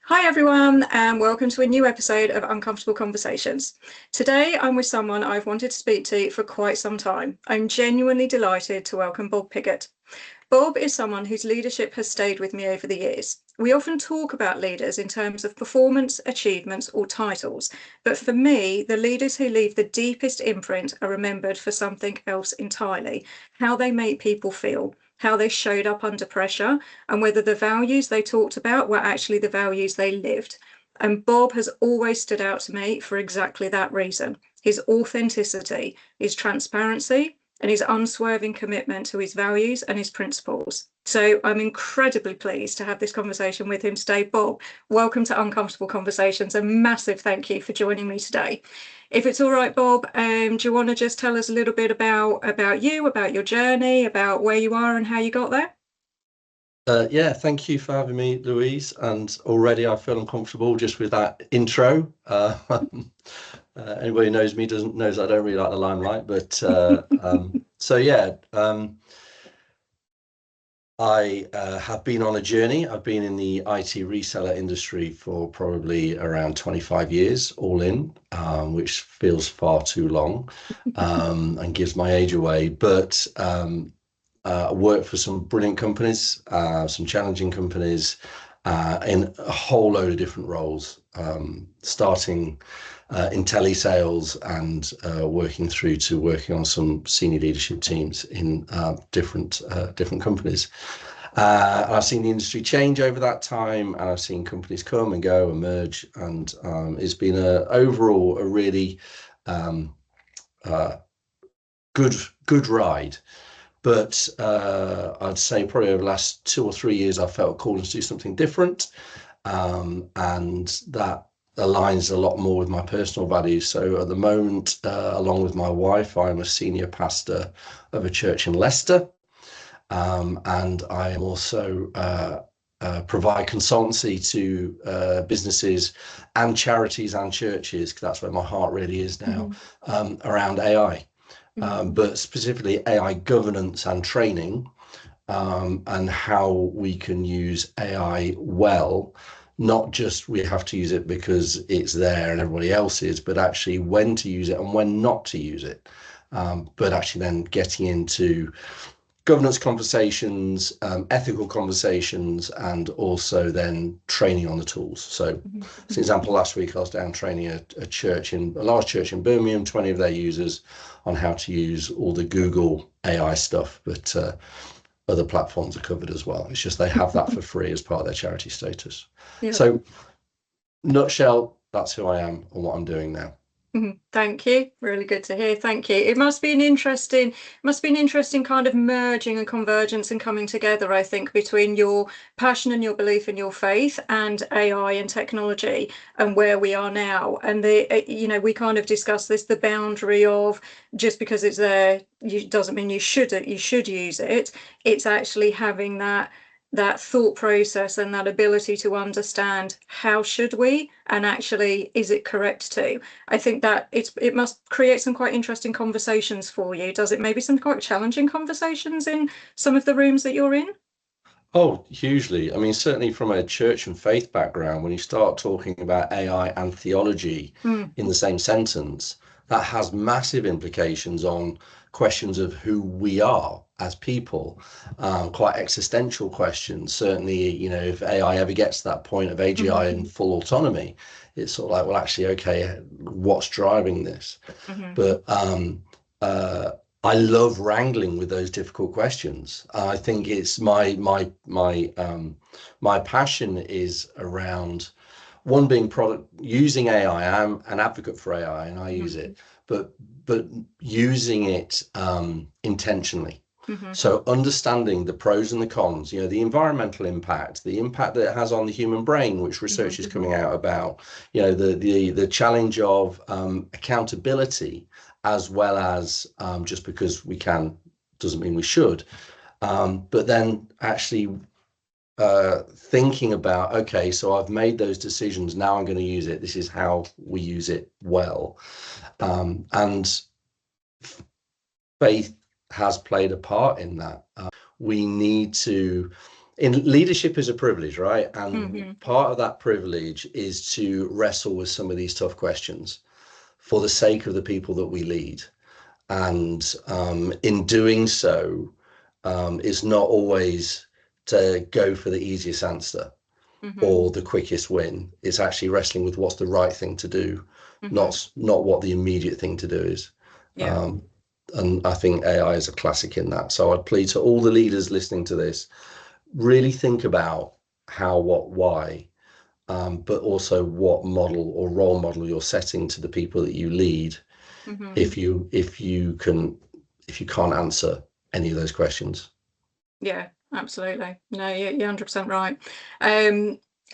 Hi everyone, and welcome to a new episode of Uncomfortable Conversations. Today I'm with someone I've wanted to speak to for quite some time. I'm genuinely delighted to welcome Bob Pigott. Bob is someone whose leadership has stayed with me over the years. We often talk about leaders in terms of performance, achievements, or titles, but for me, the leaders who leave the deepest imprint are remembered for something else entirely: how they make people feel, how they showed up under pressure, and whether the values they talked about were actually the values they lived. And Bob has always stood out to me for exactly that reason: his authenticity, his transparency, and his unswerving commitment to his values and his principles. So I'm incredibly pleased to have this conversation with him today. Bob, welcome to Uncomfortable Conversations. A massive thank you for joining me today. If it's all right, Bob, do you want to just tell us a little bit about you, about your journey, about where you are and how you got there? Yeah, thank you for having me, Louise. And already I feel uncomfortable just with that intro. Anybody who knows me knows I don't really like the limelight, but so yeah, I have been on a journey. I've been in the IT reseller industry for probably around 25 years, all in, which feels far too long and gives my age away. But I worked for some brilliant companies, some challenging companies, in a whole load of different roles, starting in telesales and working through to working on some senior leadership teams in different companies. I've seen the industry change over that time, and I've seen companies come and go, emerge, and it's been overall a really good ride. But I'd say probably over the last 2 or 3 years, I felt called to do something different, and that aligns a lot more with my personal values. So at the moment, along with my wife, I'm a senior pastor of a church in Leicester, and I am also provide consultancy to businesses and charities and churches, because that's where my heart really is now, around AI. But specifically AI governance and training, and how we can use AI well. Not just we have to use it because it's there and everybody else is, but actually when to use it and when not to use it. But actually then getting into governance conversations, ethical conversations, and also then training on the tools. So, as an example, last week I was down training a large church in Birmingham, 20 of their users, on how to use all the Google AI stuff, but other platforms are covered as well. It's just they have that for free as part of their charity status. Yeah. So, nutshell, that's who I am and what I'm doing now. Thank you. Really good to hear. Thank you. It must be an interesting kind of merging and convergence and coming together, I think, between your passion and your belief and your faith and AI and technology and where we are now. And we kind of discussed this, the boundary of just because it's there, doesn't mean you should use it. It's actually having that thought process and that ability to understand how should we, and actually is it correct to. I think that it must create some quite interesting conversations for you. Does it? Maybe some quite challenging conversations in some of the rooms that you're in? Oh, hugely. I mean, certainly from a church and faith background, when you start talking about AI and theology in the same sentence, that has massive implications on questions of who we are as people, quite existential questions. Certainly, if AI ever gets to that point of AGI and full autonomy, it's sort of like, well, actually, okay, what's driving this? But I love wrangling with those difficult questions. I think it's my passion is around one, being using AI. I'm an advocate for AI and I use it, but using it intentionally. So understanding the pros and the cons, the environmental impact, the impact that it has on the human brain, which research is coming out about, the challenge of accountability, as well as just because we can doesn't mean we should. But then actually thinking about, okay, so I've made those decisions, now I'm going to use it. This is how we use it well. And faith has played a part in that. We need to in leadership is a privilege, right? And Mm-hmm. part of that privilege is to wrestle with some of these tough questions for the sake of the people that we lead. And in doing so, it's not always to go for the easiest answer Mm-hmm. or the quickest win. It's actually wrestling with what's the right thing to do, Mm-hmm. not what the immediate thing to do is. Yeah. And I think AI is a classic in that. So I'd plead to all the leaders listening to this, really think about how, what, why, but also what model or role model you're setting to the people that you lead. Mm-hmm. If you can't answer any of those questions. Yeah, absolutely. No, you're 100% right.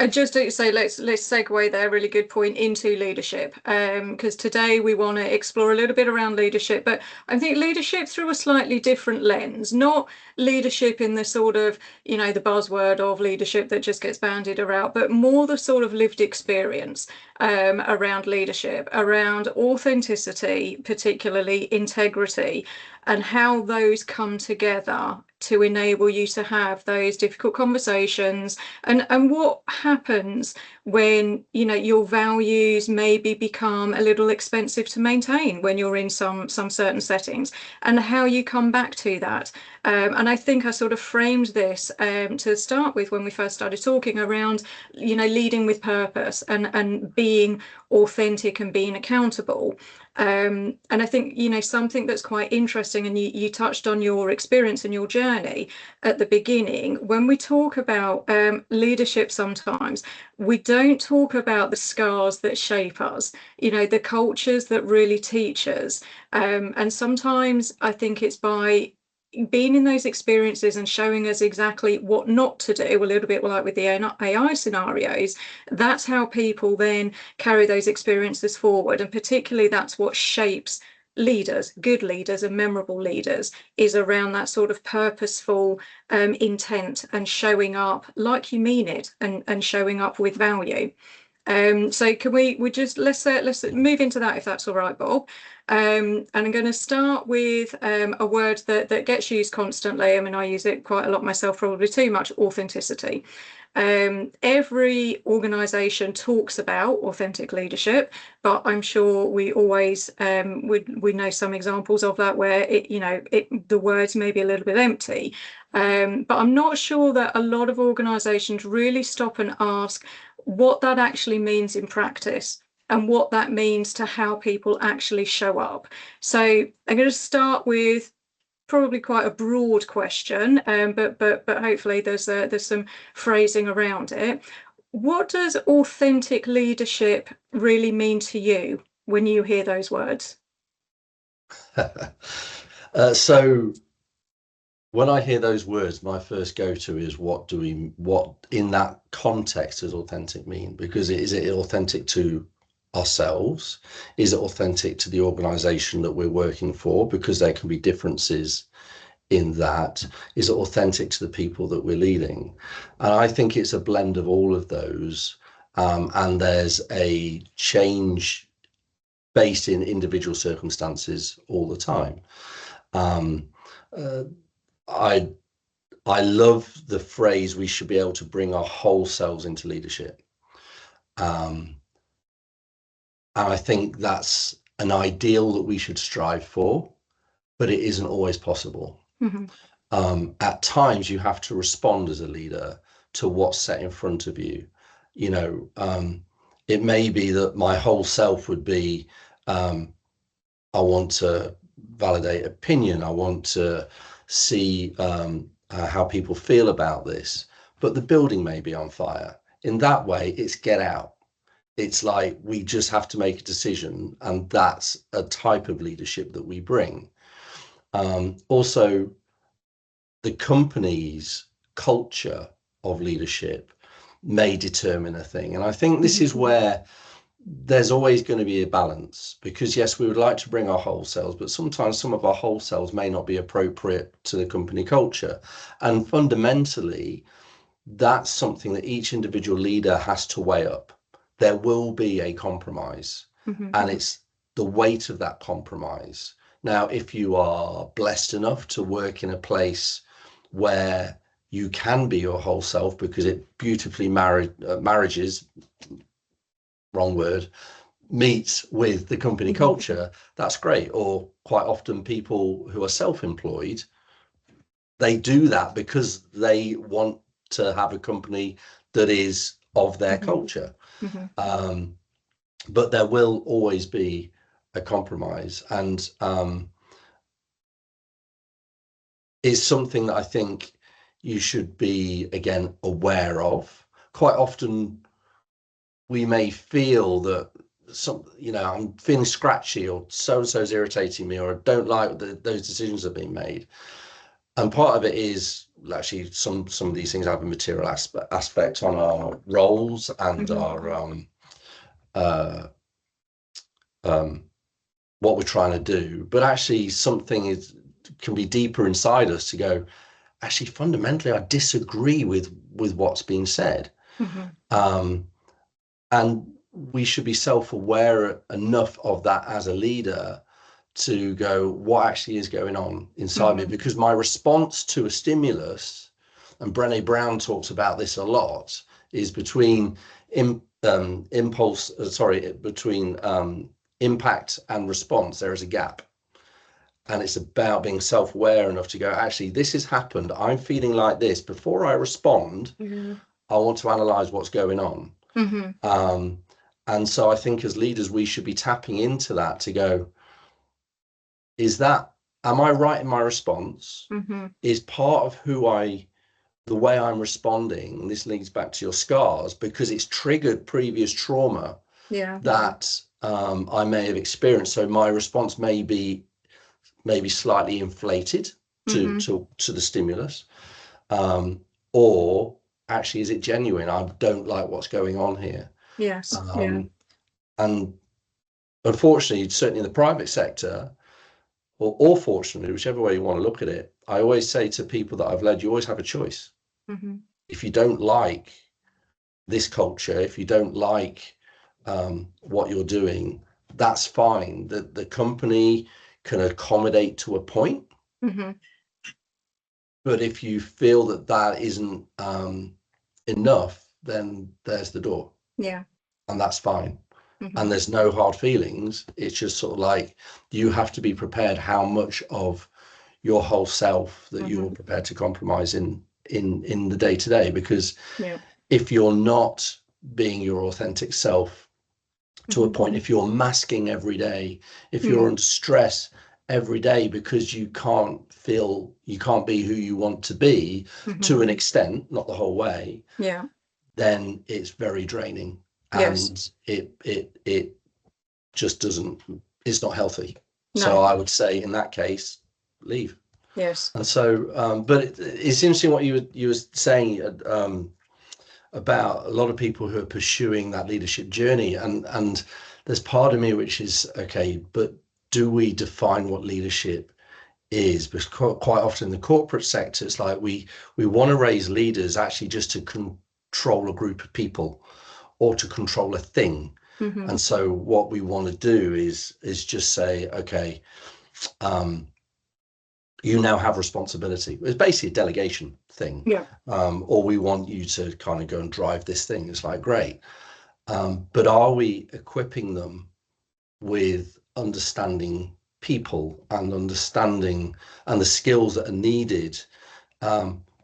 And just to say, let's segue there. Really good point into leadership. Because today we want to explore a little bit around leadership, but I think leadership through a slightly different lens, not leadership in the sort of, the buzzword of leadership that just gets bandied around, but more the sort of lived experience around leadership, around authenticity, particularly integrity, and how those come together to enable you to have those difficult conversations, and what happens when your values maybe become a little expensive to maintain when you're in some certain settings, and how you come back to that. And I think I sort of framed this to start with when we first started talking around leading with purpose and being authentic and being accountable. And I think, something that's quite interesting, and you touched on your experience and your journey at the beginning. When we talk about leadership, sometimes we don't talk about the scars that shape us, the cultures that really teach us. And sometimes I think it's by being in those experiences and showing us exactly what not to do, a little bit like with the AI scenarios, that's how people then carry those experiences forward. And particularly that's what shapes leaders, good leaders and memorable leaders, is around that sort of purposeful intent and showing up like you mean it, and showing up with value. So can we just let's move into that, if that's all right, Bob. And I'm going to start with a word that gets used constantly. I mean, I use it quite a lot myself, probably too much: authenticity. Every organization talks about authentic leadership, but I'm sure we always we know some examples of that where the words may be a little bit empty. But I'm not sure that a lot of organizations really stop and ask what that actually means in practice, and what that means to how people actually show up. So I'm going to start with probably quite a broad question, but hopefully there's some phrasing around it. What does authentic leadership really mean to you when you hear those words? So when I hear those words, my first go-to is what in that context does authentic mean? Because is it authentic to ourselves? Is it authentic to the organization that we're working for? Because there can be differences in that. Is it authentic to the people that we're leading? And I think it's a blend of all of those. And there's a change based in individual circumstances all the time. I I love the phrase, we should be able to bring our whole selves into leadership. And I think that's an ideal that we should strive for, but it isn't always possible. Mm-hmm. At times you have to respond as a leader to what's set in front of you. It may be that my whole self would be, I want to validate opinion. I want to see how people feel about this, but the building may be on fire. In that way, it's get out. It's like we just have to make a decision, and that's a type of leadership that we bring. Also, the company's culture of leadership may determine a thing. And I think this is where there's always going to be a balance, because yes, we would like to bring our whole selves, but sometimes some of our whole selves may not be appropriate to the company culture. And fundamentally, that's something that each individual leader has to weigh up. There will be a compromise, Mm-hmm. and it's the weight of that compromise. Now, if you are blessed enough to work in a place where you can be your whole self because it beautifully marriages, wrong word, meets with the company culture, that's great. Or quite often people who are self-employed, they do that because they want to have a company that is of their culture. But there will always be a compromise, and it's something that I think you should be, again, aware of. Quite often we may feel that I'm feeling scratchy, or so and so's irritating me, or I don't like those decisions that are being made. And part of it is actually some of these things have a material aspect on our roles and our what we're trying to do. But actually something can be deeper inside us to go, actually fundamentally I disagree with what's being said. And we should be self-aware enough of that as a leader to go, what actually is going on inside me? Because my response to a stimulus, and Brené Brown talks about this a lot, is between impact and response, there is a gap. And it's about being self-aware enough to go, actually, this has happened. I'm feeling like this. Before I respond, I want to analyze what's going on. And so I think as leaders, we should be tapping into that to go, am I right in my response? Is part of the way I'm responding, and this leads back to your scars, because it's triggered previous trauma that I may have experienced. So my response may be slightly inflated to the stimulus, or actually, is it genuine? I don't like what's going on here. Yes. And unfortunately, certainly in the private sector, or fortunately, whichever way you want to look at it, I always say to people that I've led, you always have a choice. If you don't like this culture, if you don't like what you're doing, that's fine. The company can accommodate to a point. But if you feel that isn't enough, then there's the door. And that's fine. And there's no hard feelings. It's just sort of like, you have to be prepared how much of your whole self that you're prepared to compromise in the day to day. Because if you're not being your authentic self to a point, if you're masking every day, if you're under stress every day because you can't be who you want to be to an extent, not the whole way, then it's very draining. And it just doesn't, it's not healthy. So I would say in that case, leave. And so but it's interesting what you were saying about a lot of people who are pursuing that leadership journey, and there's part of me which is, okay, but do we define what leadership is? Because quite often in the corporate sector, it's like we want to raise leaders actually just to control a group of people or to control a thing. And so what we want to do is just say, okay, you now have responsibility. It's basically a delegation thing. Or we want you to kind of go and drive this thing. It's like, great. But are we equipping them with understanding people and understanding and the skills that are needed,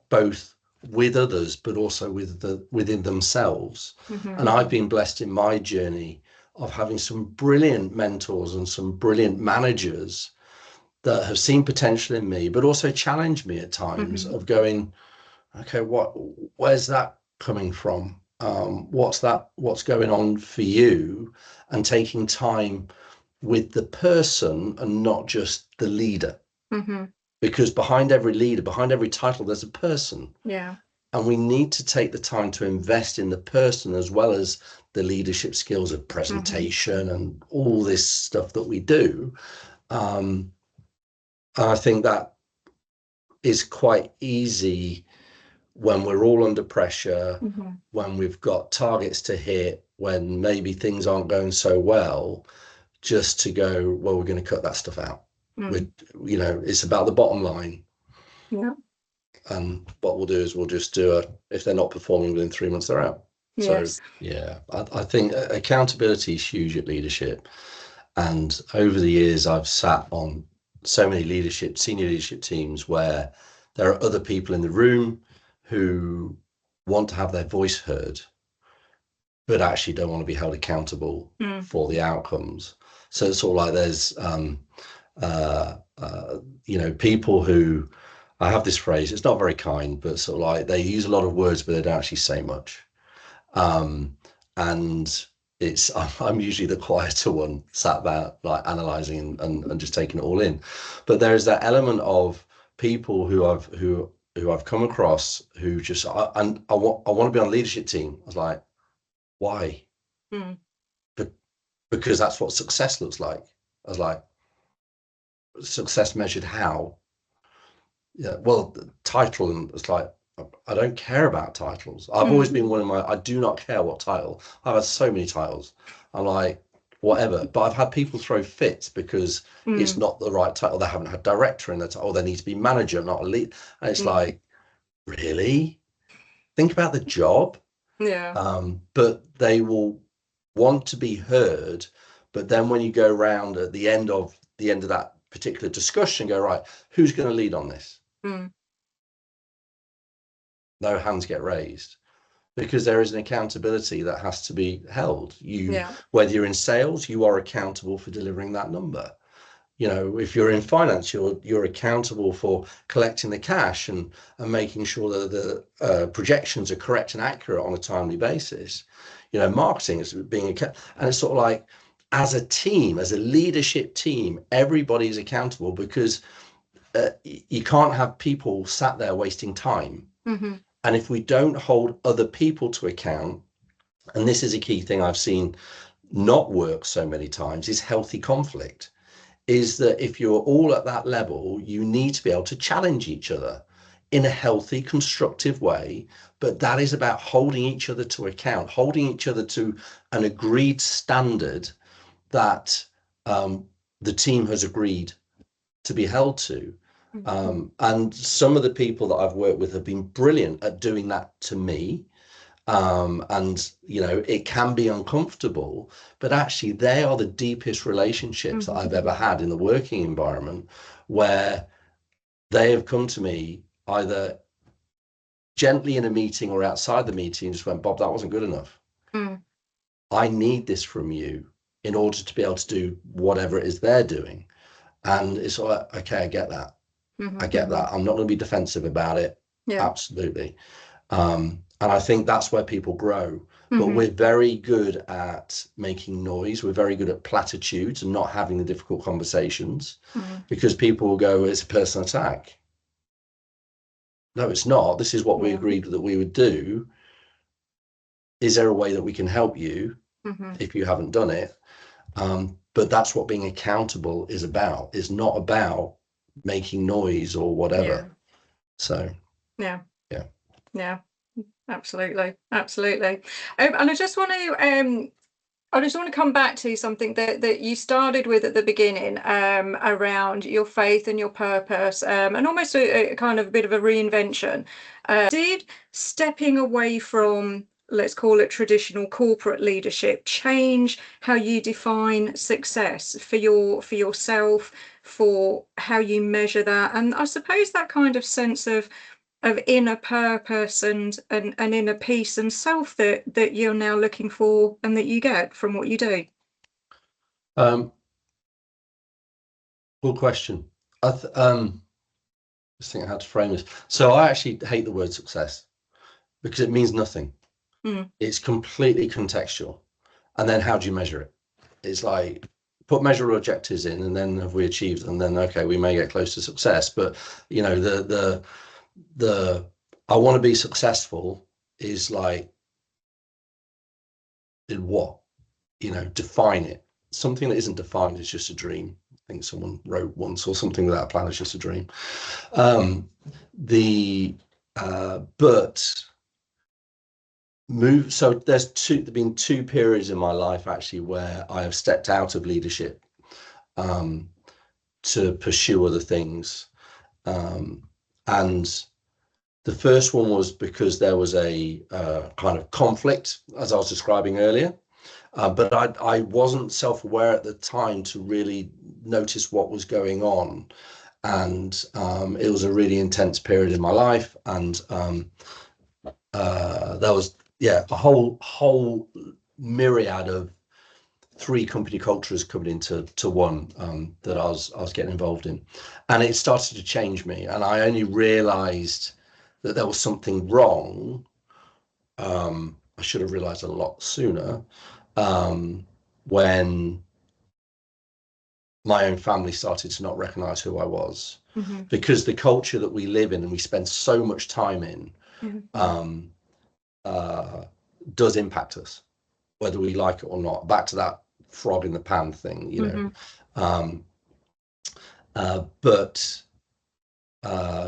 both with others, but also within themselves? And I've been blessed in my journey of having some brilliant mentors and some brilliant managers that have seen potential in me, but also challenged me at times of going, okay, where's that coming from? What's going on for you? And taking time with the person and not just the leader. Because behind every leader, behind every title, there's a person. And we need to take the time to invest in the person as well as the leadership skills of presentation and all this stuff that we do. I think that is quite easy when we're all under pressure, when we've got targets to hit, when maybe things aren't going so well, just to go, well, we're going to cut that stuff out. It's about the bottom line. and what we'll do is we'll just do if they're not performing within 3 months, they're out. Yes. So yeah, I think accountability is huge at leadership. And over the years, I've sat on so many senior leadership teams where there are other people in the room who want to have their voice heard, but actually don't want to be held accountable for the outcomes. So it's sort of like there's, people who, I have this phrase, it's not very kind, but sort of like they use a lot of words, but they don't actually say much. And I'm usually the quieter one, sat about like analysing and just taking it all in. But there is that element of people who I've come across who just I want to be on a leadership team. I was like, why? Because that's what success looks like. I was like, success measured how? Yeah, well, the title, and it's like, I don't care about titles. I've always been I do not care what title. I've had so many titles. I'm like, whatever. But I've had people throw fits because it's not the right title. They haven't had director in the title. They need to be manager, not a lead. And it's like, really? Think about the job. Yeah. But they will want to be heard. But then when you go around at the end of that particular discussion, go, right, who's going to lead on this? No hands get raised, because there is an accountability that has to be held. Whether you're in sales, you are accountable for delivering that number. If you're in finance, you're accountable for collecting the cash and making sure that the projections are correct and accurate on a timely basis. Marketing is being and it's sort of like, as a team, as a leadership team, everybody is accountable, because you can't have people sat there wasting time. And if we don't hold other people to account, and this is a key thing I've seen not work so many times, is healthy conflict. Is that if you're all at that level, you need to be able to challenge each other in a healthy, constructive way. But that is about holding each other to account, holding each other to an agreed standard that the team has agreed to be held to. And some of the people that I've worked with have been brilliant at doing that to me. And it can be uncomfortable, but actually they are the deepest relationships that I've ever had in the working environment, where they have come to me either gently in a meeting or outside the meeting and just went, Bob, that wasn't good enough. I need this from you in order to be able to do whatever it is they're doing. And it's like, okay, I get that. I get that. I'm not going to be defensive about it. Absolutely. And I think that's where people grow. But we're very good at making noise. We're very good at platitudes and not having the difficult conversations, because people will go, it's a personal attack. No, it's not. This is what we agreed that we would do. Is there a way that we can help you if you haven't done it? But that's what being accountable is about. It's not about making noise or whatever. So yeah, absolutely. And I just want to come back to something that you started with at the beginning, around your faith and your purpose, and almost a kind of a bit of a reinvention. Did stepping away from, let's call it, traditional corporate leadership change how you define success for yourself, for how you measure that? And I suppose that kind of sense of inner purpose and inner peace and self that you're now looking for and that you get from what you do? Good question. Just think how to frame this. So I actually hate the word success, because it means nothing. It's completely contextual. And then how do you measure it? It's like, put measurable objectives in, and then have we achieved them? Then okay, we may get close to success. But the I want to be successful is like, in what? Define it. Something that isn't defined is just a dream. I think someone wrote once, or something without a plan is just a dream. So there's been two periods in my life actually where I have stepped out of leadership to pursue other things, and The first one was because there was a kind of conflict, as I was describing earlier, but I wasn't self-aware at the time to really notice what was going on. And it was a really intense period in my life, and there was a whole myriad of 3 company cultures coming into one that I was getting involved in, and it started to change me. And I only realized that there was something wrong. I should have realized a lot sooner, when my own family started to not recognize who I was, because the culture that we live in and we spend so much time in does impact us, whether we like it or not. Back to that frog in the pan thing, you know.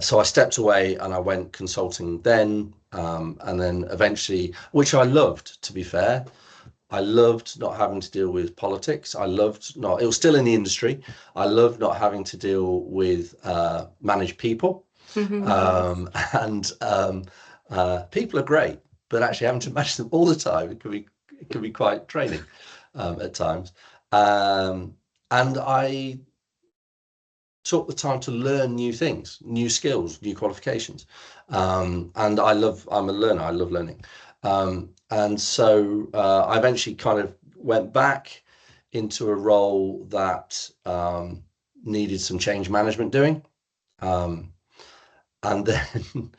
So I stepped away and I went consulting then, and then eventually, which I loved, to be fair. I loved not having to deal with politics. I loved not, it was still in the industry. I loved not having to deal with managed people. And people are great, but actually having to manage them all the time, it can be quite draining at times. And I took the time to learn new things, new skills, new qualifications. And I'm a learner. I love learning. And so I eventually kind of went back into a role that needed some change management doing. And then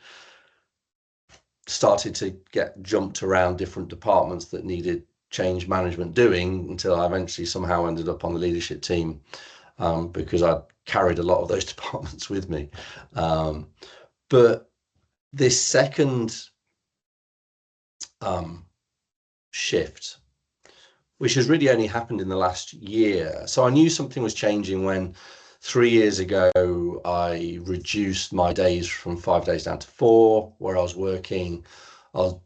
started to get jumped around different departments that needed change management doing, until I eventually somehow ended up on the leadership team, because I carried a lot of those departments with me. But this second shift, which has really only happened in the last year. So I knew something was changing when 3 years ago I reduced my days from 5 days down to 4, where I was working. I was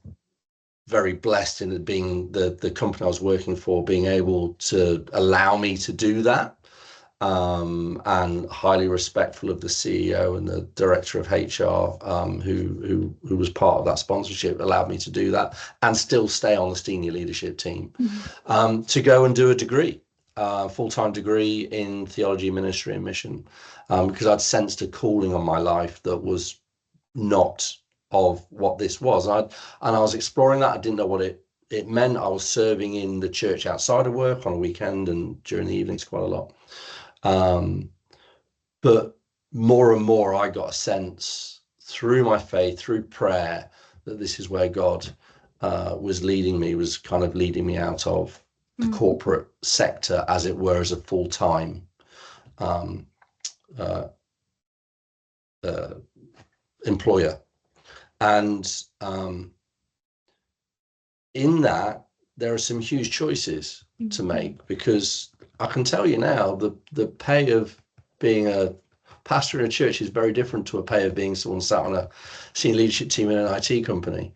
very blessed in it being the company I was working for being able to allow me to do that. And highly respectful of the CEO and the director of HR, who was part of that sponsorship, allowed me to do that and still stay on the senior leadership team, to go and do a degree, full-time degree in theology, ministry and mission, because I'd sensed a calling on my life that was not of what this was. And I was exploring that. I didn't know what it meant. I was serving in the church outside of work on a weekend and during the evenings quite a lot. But more and more I got a sense through my faith, through prayer, that this is where God was leading me, was kind of leading me out of the corporate sector, as it were, as a full-time employer. And in that, there are some huge choices to make, because I can tell you now, the pay of being a pastor in a church is very different to a pay of being someone sat on a senior leadership team in an IT company.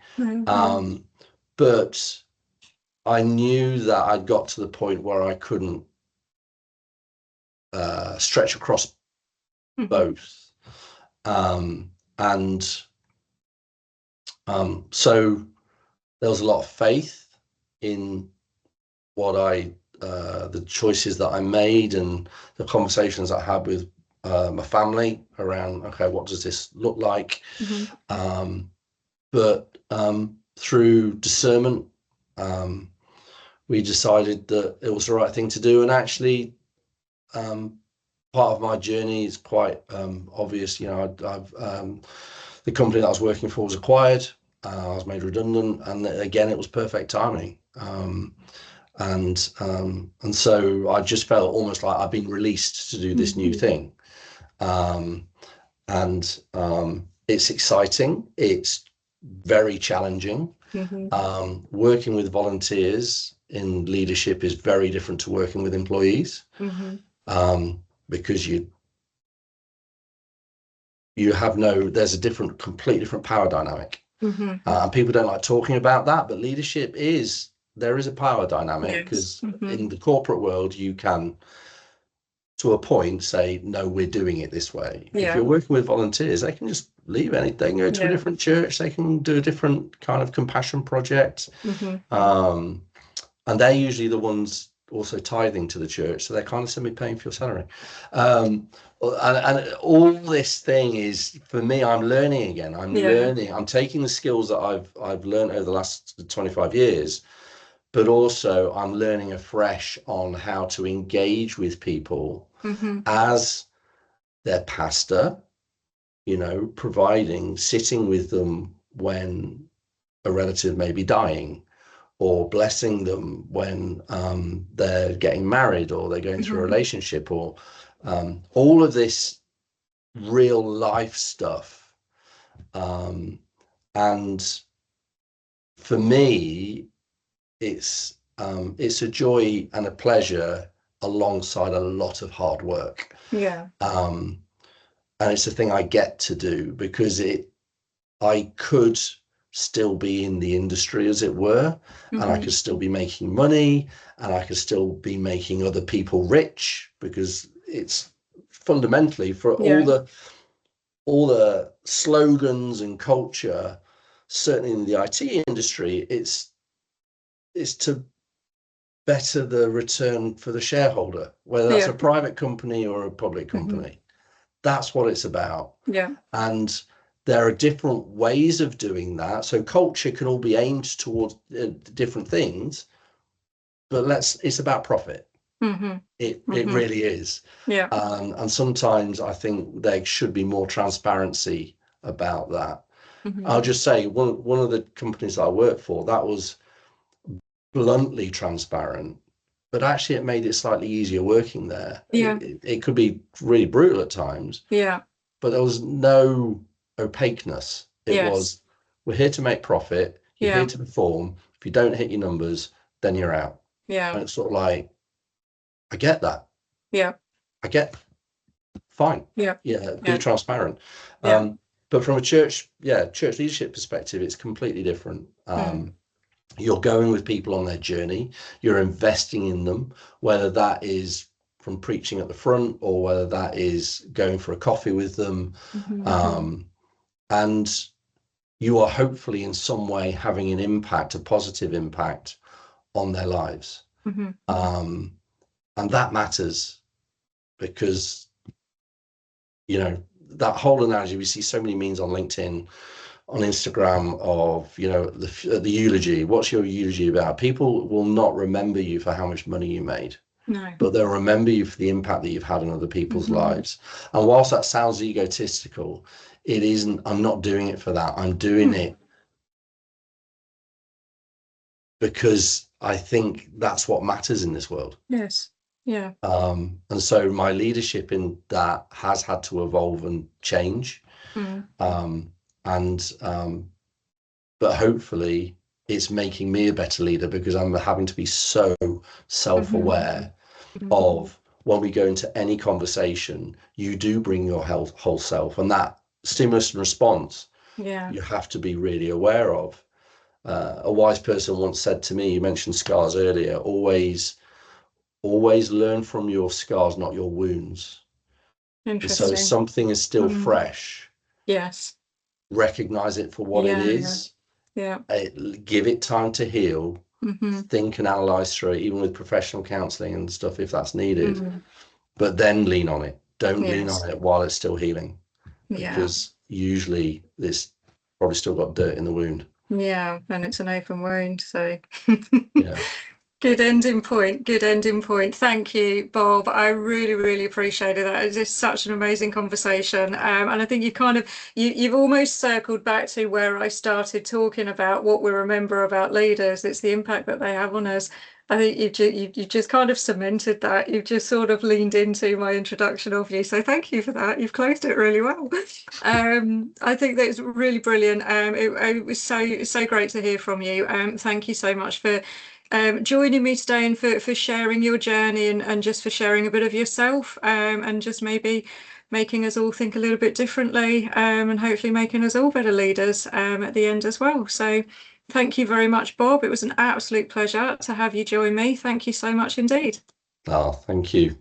But I knew that I'd got to the point where I couldn't stretch across both. So there was a lot of faith in what the choices that I made and the conversations I had with my family around, okay, what does this look like? But through discernment, we decided that it was the right thing to do. And actually, part of my journey is quite obvious. You know, the company that I was working for was acquired. I was made redundant, and again, it was perfect timing. And so I just felt almost like I've been released to do this new thing. It's exciting. It's very challenging. Working with volunteers in leadership is very different to working with employees, because there's a completely different power dynamic. And people don't like talking about that, but leadership there is a power dynamic, because in the corporate world, you can to a point, say, no, we're doing it this way. If Yeah. you're working with volunteers, they can just leave anything. They can go to a different church. They can do a different kind of compassion project. And they're usually the ones also tithing to the church, so they're kind of semi-paying for your salary. And all this thing is, for me, I'm learning again. I'm learning. I'm taking the skills that I've learned over the last 25 years, but also I'm learning afresh on how to engage with people as their pastor, you know, providing, sitting with them when a relative may be dying, or blessing them when they're getting married, or they're going through a relationship, or all of this real life stuff. And for me, it's a joy and a pleasure alongside a lot of hard work. And it's a thing I get to do because I could still be in the industry, as it were, and I could still be making money, and I could still be making other people rich, because it's fundamentally, for all the slogans and culture, certainly in the IT industry, it's to better the return for the shareholder, whether that's a private company or a public company. That's what it's about. And there are different ways of doing that. So culture can all be aimed towards different things, but it's about profit. It really is. And sometimes I think there should be more transparency about that. I'll just say, one of the companies I worked for, that was bluntly transparent, but actually it made it slightly easier working there. It could be really brutal at times, but there was no opaqueness. It was, we're here to make profit, you're here to perform. If you don't hit your numbers, then you're out. And it's sort of like, I get that. I get, fine. Be transparent. But from a church leadership perspective, it's completely different. You're going with people on their journey, you're investing in them, whether that is from preaching at the front, or whether that is going for a coffee with them. And you are hopefully in some way having an impact, a positive impact on their lives. And that matters, because, you know, that whole analogy, we see so many memes on LinkedIn, on Instagram, of, you know, the eulogy. What's your eulogy about? People will not remember you for how much money you made. But they'll remember you for the impact that you've had on other people's lives. And whilst that sounds egotistical, it isn't. I'm not doing it for that. I'm doing it because I think that's what matters in this world. And so my leadership in that has had to evolve and change. But hopefully it's making me a better leader, because I'm having to be so self-aware of, when we go into any conversation, you do bring your whole self, and that stimulus and response, you have to be really aware of. A wise person once said to me, you mentioned scars earlier, always learn from your scars, not your wounds. Interesting. So if something is still fresh, recognize it for what it is. Give it time to heal. Think and analyze through it, even with professional counseling and stuff if that's needed. But then lean on it. Don't lean on it while it's still healing, because usually it's probably still got dirt in the wound. And it's an open wound. So Good ending point. Thank you, Bob. I really appreciated that. It's just such an amazing conversation. And I think you've almost circled back to where I started talking about what we remember about leaders. It's the impact that they have on us. I think you've just kind of cemented that. You've just sort of leaned into my introduction of you. So thank you for that. You've closed it really well. I think that it's really brilliant. It was so great to hear from you. Thank you so much for joining me today, and for sharing your journey, and just for sharing a bit of yourself, and just maybe making us all think a little bit differently, and hopefully making us all better leaders at the end as well. So thank you very much, Bob. It was an absolute pleasure to have you join me. Thank you so much indeed. Oh, thank you.